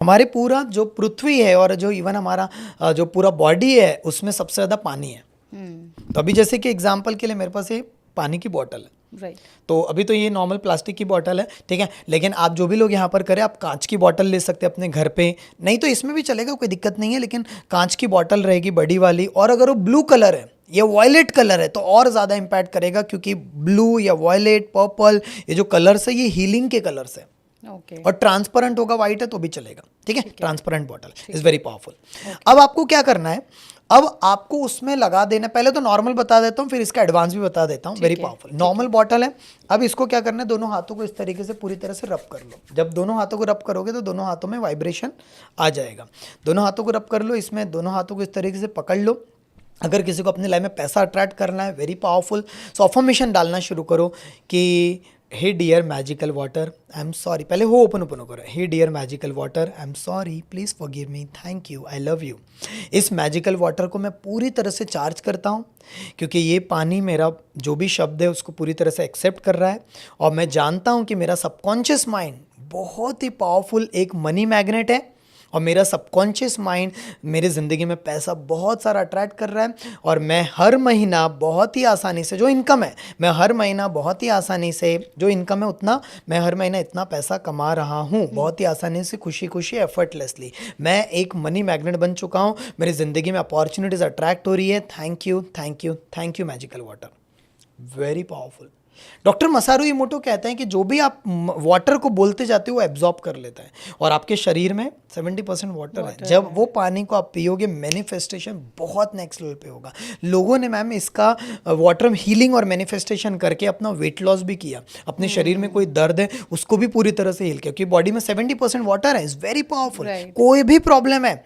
हमारे पूरा जो पृथ्वी है और जो इवन हमारा जो पूरा बॉडी है उसमें सबसे ज़्यादा पानी है। तो अभी जैसे कि एग्जांपल के लिए मेरे पास ये पानी की बोतल है, राइट। तो अभी तो ये नॉर्मल प्लास्टिक की बोतल है, ठीक है, लेकिन आप जो भी लोग यहाँ पर करें, आप कांच की बोतल ले सकते हैं अपने घर पे, नहीं तो इसमें भी चलेगा, कोई दिक्कत नहीं है, लेकिन कांच की बोतल रहेगी बड़ी वाली। और अगर वो ब्लू कलर है या वॉयलेट कलर है तो और ज़्यादा इम्पैक्ट करेगा, क्योंकि ब्लू या वॉयलेट पर्पल ये जो कलर्स है ये हीलिंग के कलर्स है। ओके। और ट्रांसपेरेंट होगा, व्हाइट है तो भी चलेगा, ठीक है। Transparent bottle is very powerful. अब आपको क्या करना है, अब आपको उसमें लगा देना, पहले तो नॉर्मल बता देता हूँ, फिर इसका एडवांस भी बता देता हूँ। वेरी पावरफुल नॉर्मल बॉटल है। अब इसको क्या करना है, दोनों हाथों को इस तरीके से पूरी तरह से रब कर लो। जब दोनों हाथों को रब करोगे तो दोनों हाथों में वाइब्रेशन आ जाएगा। दोनों हाथों को रब कर लो, इसमें दोनों हाथों को इस तरीके से पकड़ लो। अगर किसी को अपनी लाइफ में पैसा अट्रैक्ट करना है, वेरी पावरफुल, सो अफर्मेशन डालना शुरू करो कि hey dear magical water, I am sorry, पहले वो ओपन करो, hey dear magical water, I am sorry, please forgive me, thank you, I love you. इस मैजिकल वाटर को मैं पूरी तरह से चार्ज करता हूँ, क्योंकि ये पानी मेरा जो भी शब्द है उसको पूरी तरह से एक्सेप्ट कर रहा है। और मैं जानता हूँ कि मेरा सबकॉन्शियस माइंड बहुत ही पावरफुल एक मनी मैग्नेट है, और मेरा सबकॉन्शियस माइंड मेरे ज़िंदगी में पैसा बहुत सारा अट्रैक्ट कर रहा है। और मैं हर महीना बहुत ही आसानी से जो इनकम है, मैं हर महीना बहुत ही आसानी से जो इनकम है उतना, मैं हर महीना इतना पैसा कमा रहा हूँ बहुत ही आसानी से, खुशी खुशी, एफर्टलेसली। मैं एक मनी मैग्नेट बन चुका हूँ, मेरी ज़िंदगी में अपॉर्चुनिटीज़ अट्रैक्ट हो रही है। Thank you, thank you, thank you magical water, very powerful. Doctor मसारू इमोटो कहते हैं कि जो भी आप वाटर को बोलते जाते हो वो एब्जॉर्ब कर लेता है, और आपके शरीर में 70% वाटर है। जब वो पानी को आप पियोगे, मैनिफेस्टेशन बहुत नेक्स्ट लेवल पे होगा। लोगों ने मैम इसका वाटर हीलिंग और मैनिफेस्टेशन करके अपना वेट लॉस भी किया, अपने शरीर में कोई दर्द है उसको भी पूरी तरह से हील किया, क्योंकि बॉडी में 70% वाटर है, इज वेरी पावरफुल। कोई भी प्रॉब्लम है,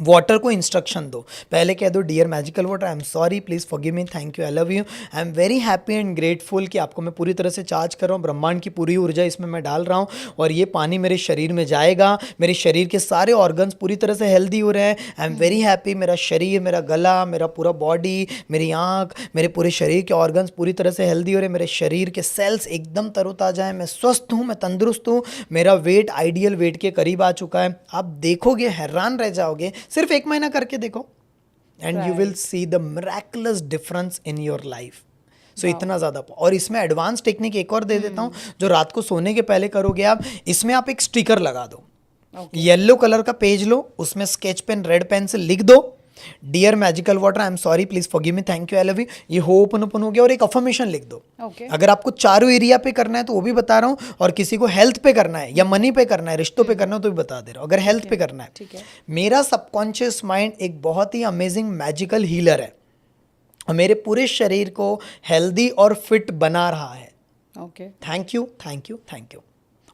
वाटर को इंस्ट्रक्शन दो, पहले कह दो dear magical water, I am sorry, please forgive me, thank you, I love you, I am very happy and grateful कि आपको मैं पूरी तरह से चार्ज कर रहा हूँ, ब्रह्मांड की पूरी ऊर्जा इसमें मैं डाल रहा हूँ, और ये पानी मेरे शरीर में जाएगा, मेरे शरीर के सारे ऑर्गन्स पूरी तरह से हेल्दी हो रहे हैं। आई एम वेरी हैप्पी, मेरा शरीर, मेरा गला, मेरा पूरा बॉडी, मेरी आँख, मेरे पूरे शरीर के ऑर्गन्स पूरी तरह से हेल्दी हो रहे हैं, मेरे शरीर के सेल्स एकदम तरोताजा हैं, मैं स्वस्थ हूँ, मैं तंदुरुस्त हूँ, मेरा वेट आइडियल वेट के करीब आ चुका है। आप देखोगे, हैरान रह जाओगे, सिर्फ एक महीना करके देखो, and you will see the miraculous difference in your life. So इतना ज़्यादा। और इसमें एडवांस टेक्निक एक और दे देता हूँ, जो रात को सोने के पहले करोगे आप, इसमें आप एक स्टिकर लगा दो, येलो कलर का पेज लो, उसमें स्केच पेन, रेड पेन से लिख दो, dear magical water, I am sorry, please forgive me, thank you, I love you. ये हो ओपन हो गया, और एक अफर्मेशन लिख दो। अगर आपको चारों एरिया पे करना है तो वो भी बता रहा हूँ, और किसी को हेल्थ पे करना है या मनी पे करना है, रिश्तों पे करना है तो भी बता दे रहा हूँ। अगर हेल्थ पे करना है, मेरा सबकॉन्शियस माइंड एक बहुत ही अमेजिंग मैजिकल हीलर है, और मेरे पूरे शरीर को हेल्दी और फिट बना रहा है। Thank you, thank you, thank you.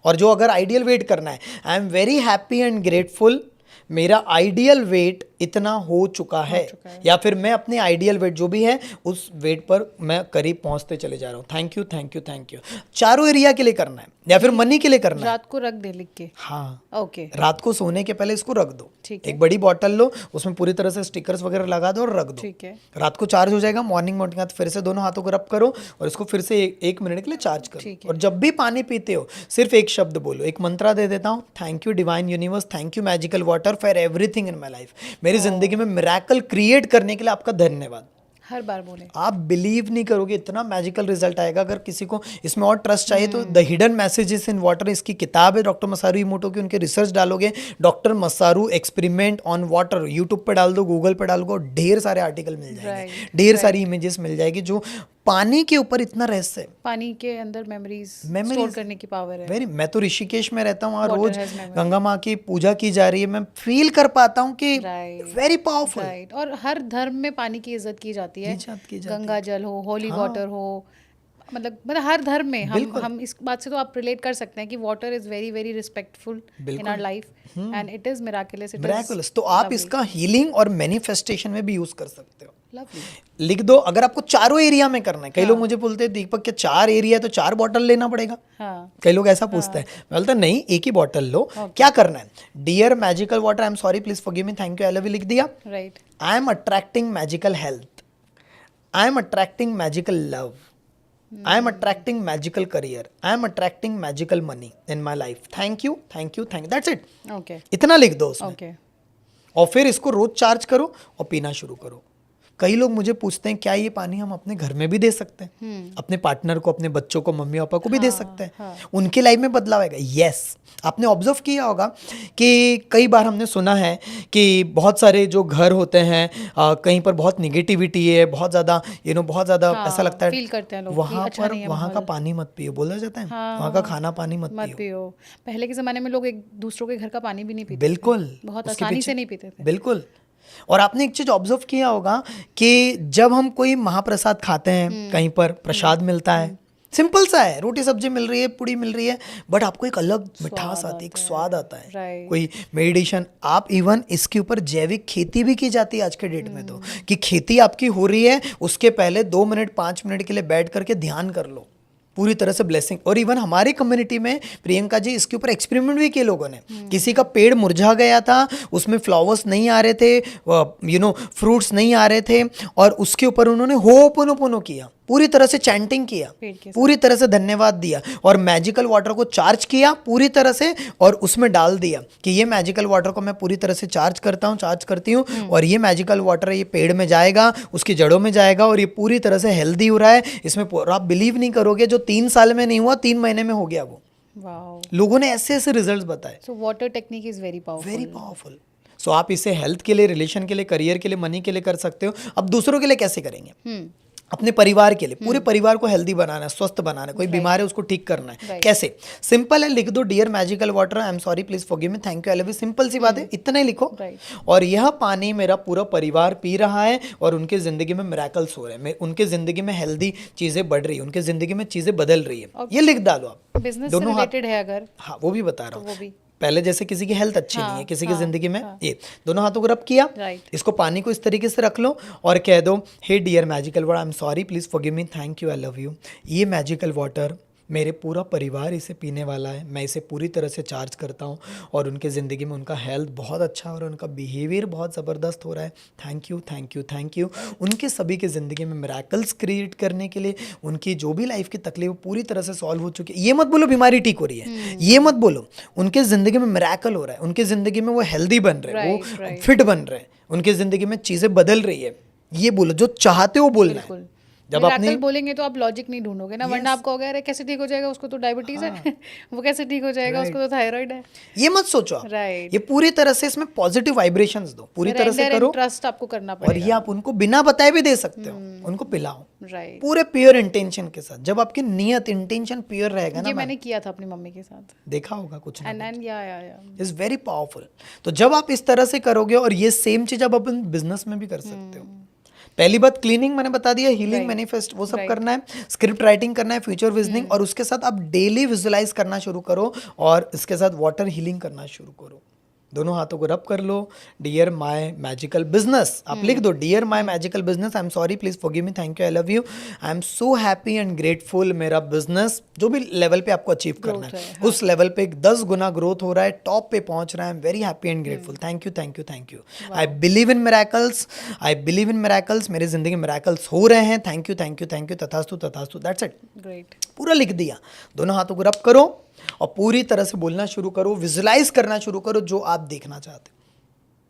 और जो अगर आइडियल वेट करना है, आई am very happy and grateful, मेरा आइडियल वेट इतना हो चुका है, या फिर मैं अपने आइडियल वेट जो भी है उस वेट पर मैं करीब पहुंचते चले जा रहा हूँ। Thank you, thank you, thank you. चारों एरिया के लिए करना है या फिर मनी के लिए करना है, रात को रख दे लिख के। हाँ, ओके। रात को सोने के पहले इसको रख दो, एक बड़ी बॉटल लो, उसमें पूरी तरह से स्टिकर्स वगैरह लगा दो और रख दो। ठीक है। रात को चार्ज हो जाएगा, मॉर्निंग फिर से दोनों हाथों को रब करो और इसको फिर से एक मिनट के लिए चार्ज करो। और जब भी पानी पीते हो सिर्फ एक शब्द बोलो, एक मंत्रा दे देता हूँ, thank you divine universe, thank you magical water for everything in my life. मेरी जिंदगी में मिरेकल क्रिएट करने के लिए आपका धन्यवाद। हर बार बोले, आप बिलीव नहीं करोगे इतना मैजिकल रिजल्ट आएगा। अगर किसी को इसमें और ट्रस्ट चाहिए तो the hidden messages in water इसकी किताब है डॉक्टर मसारू इमोटो की, उनके रिसर्च डालोगे, doctor मसारू experiment on water YouTube पे डाल दो, गूगल पे डाल दो, ढेर सारे आर्टिकल मिल जाएंगे, ढेर सारी इमेजेस मिल जाएगी, जो पानी के ऊपर इतना रहस्य है, पानी के अंदर मेमोरीज स्टोर करने की पावर है। वेरी, मैं तो ऋषिकेश में रहता हूँ, वहाँ रोज गंगा माँ की पूजा की जा रही है, मैं फील कर पाता हूँ कि वेरी पावरफुल। और हर धर्म में पानी की इज्जत की जाती है, गंगा जल हो, होली वाटर हो, मतलब हर धर्म में हम इस बात से तो आप रिलेट कर सकते हैं कि water is very very respectful in our life and it is miraculous. तो आप इसका हीलिंग और मैनिफेस्टेशन में भी यूज कर सकते हो। लिख दो, अगर आपको चारों एरिया में करना है। कई लोग मुझे बोलते हैं दीपक के 4 एरिया तो 4 बॉटल लेना पड़ेगा। कई लोग ऐसा पूछते हैं, मैं बोलता नहीं, एक ही बॉटल लो। क्या करना है, dear magical water, I am sorry, please forgive me, thank you, I love you लिख दिया। I am attracting magical health, I am attracting magical love, I am attracting magical career, I am attracting magical money in my life, thank you thank you thank, that's it. Okay इतना लिख दो उसमें, okay और फिर इसको रोज charge करो और पीना शुरू करो। कई लोग मुझे पूछते हैं क्या ये पानी हम अपने घर में भी दे सकते हैं, अपने पार्टनर को, अपने बच्चों को, मम्मी पापा को भी दे सकते हैं, उनकी लाइफ में बदलाव आएगा। यस, आपने ऑब्जर्व किया होगा कि कई बार हमने सुना है कि बहुत सारे जो घर होते हैं कहीं पर बहुत निगेटिविटी है, बहुत ज़्यादा बहुत ज़्यादा ऐसा लगता फील है करते हैं लोग वहाँ पर वहाँ का पानी मत पियो, बोला जाता है वहाँ का खाना पानी मत पियो। पियो। पहले के ज़माने में लोग एक दूसरों के घर का पानी भी नहीं पीते, बिल्कुल, बहुत उसके आसानी पीछे- से नहीं पीते थे। बिल्कुल। और आपने एक चीज ऑब्जर्व किया होगा कि जब हम कोई महाप्रसाद खाते हैं, कहीं पर प्रसाद मिलता है, सिंपल सा है, रोटी सब्जी मिल रही है, पूड़ी मिल रही है, बट आपको एक अलग मिठास आती है, एक स्वाद आता है, Right. कोई मेडिटेशन। आप इवन इसके ऊपर जैविक खेती भी की जाती है आज के डेट में, तो कि खेती आपकी हो रही है उसके पहले 2 मिनट 5 मिनट के लिए बैठ करके ध्यान कर लो, पूरी तरह से ब्लेसिंग। और इवन हमारी कम्युनिटी में प्रियंका जी इसके ऊपर एक्सपेरिमेंट भी किए लोगों ने। किसी का पेड़ मुरझा गया था, उसमें फ्लावर्स नहीं आ रहे थे, फ्रूट्स नहीं आ रहे थे, और उसके ऊपर उन्होंने होपोनोपोनो किया, पूरी तरह से चैंटिंग किया, पूरी तरह से धन्यवाद दिया, और मैजिकल वाटर को चार्ज किया पूरी तरह से, और उसमें डाल दिया कि ये मैजिकल वाटर को मैं पूरी तरह से चार्ज करता हूँ, चार्ज करती हूँ, और ये मैजिकल वाटर ये पेड़ में जाएगा, उसकी जड़ों में जाएगा, और ये पूरी तरह से हेल्दी हो रहा है इसमें। आप बिलीव नहीं करोगे, जो 3 साल में नहीं हुआ 3 महीने में हो गया वो। वाओ, लोगों ने ऐसे ऐसे रिजल्ट्स बताए। So water technique is very powerful, very powerful. So आप इसे हेल्थ के लिए, रिलेशन के लिए, करियर के लिए, मनी के लिए कर सकते हो। अब दूसरों के लिए कैसे करेंगे? अपने परिवार के लिए, पूरे परिवार को हेल्दी बनाना है, स्वस्थ बनाना है, कोई बीमार है उसको ठीक करना है। कैसे? सिंपल है, लिख दो dear magical water, I am sorry, please forgive me, thank you, I love you, simple सी बात है, इतना ही लिखो। और यह पानी मेरा पूरा परिवार पी रहा है और उनके जिंदगी में मिरेकल्स हो रहे हैं, उनके जिंदगी में हेल्दी चीजें बढ़ रही है, उनके जिंदगी में चीजें बदल रही है। ये लिख डालो आप। बिजनेस से रिलेटेड है अगर, हाँ वो भी बता रहा हूँ, वो भी पहले जैसे किसी की हेल्थ अच्छी नहीं है, किसी की जिंदगी में, ये दोनों हाथों को रब किया, इसको पानी को इस तरीके से रख लो और कह दो, hey dear magical water, I am sorry, please forgive me, thank you, I love you. ये मैजिकल वाटर मेरे पूरा परिवार इसे पीने वाला है, मैं इसे पूरी तरह से चार्ज करता हूँ और उनके ज़िंदगी में उनका हेल्थ बहुत अच्छा हो रहा है, उनका बिहेवियर बहुत ज़बरदस्त हो रहा है, thank you thank you thank you. उनके सभी के ज़िंदगी में मिरेकल्स क्रिएट करने के लिए, उनकी जो भी लाइफ की तकलीफ पूरी तरह से सॉल्व हो चुकी है। ये मत बोलो बीमारी ठीक हो रही है, ये मत बोलो, उनके ज़िंदगी में मिरेकल हो रहा है, उनके ज़िंदगी में वो हेल्दी बन रहे हैं, वो फिट बन रहे हैं, उनके ज़िंदगी में चीज़ें बदल रही है। ये बोलो, जो चाहते हो बोलना है। जब आपने बोलेंगे तो आप लॉजिक नहीं ढूंढोगे ना, वरना आपको कहोगे अरे कैसे ठीक हो जाएगा, उसको तो डायबिटीज है, वो कैसे ठीक हो जाएगा, उसको तो थायराइड है। ये मत सोचो आप, ये पूरी तरह से इसमें पॉजिटिव वाइब्रेशंस दो, पूरी तरह से करो, ट्रस्ट आपको करना पड़ेगा। और ये आप उनको बिना बताए भी दे सकते हो, उनको पिलाओ पूरे प्योर इंटेंशन के साथ। जब आपकी नियत इंटेंशन प्योर रहेगा ना, ये मैंने किया था अपनी मम्मी के साथ, देखा होगा कुछ ना, इज वेरी पावरफुल। तो जब आप इस तरह से करोगे, और ये सेम चीज आप अपन बिजनेस में भी कर सकते हो। पहली बात क्लीनिंग मैंने बता दिया, हीलिंग, मैनिफेस्ट, वो सब करना है, स्क्रिप्ट राइटिंग करना है, फ्यूचर विजनिंग, और उसके साथ आप डेली विजुलाइज करना शुरू करो, और इसके साथ वाटर हीलिंग करना शुरू करो। दोनों हाथों को रब कर लो, डियर माय मैजिकल बिजनेस, आप लिख दो, dear my magical business, I am sorry, please forgive me, thank you, I love you, I am so happy and grateful. मेरा बिजनेस जो भी लेवल पे आपको अचीव करना है, उस लेवल पे 10 गुना ग्रोथ हो रहा है, टॉप पे पहुंच रहा है, आई am very happy and grateful, thank you thank you thank you, I believe in miracles, I believe in miracles, मेरी जिंदगी में मिरेकल्स हो रहे हैं, thank you thank you thank you, तथास्तु तथास्तु, दैट्स इट। ग्रेट, पूरा लिख दिया। दोनों हाथों को रब करो और पूरी तरह से बोलना शुरू करो, विजुलाइज करना शुरू करो जो आप देखना चाहते हो।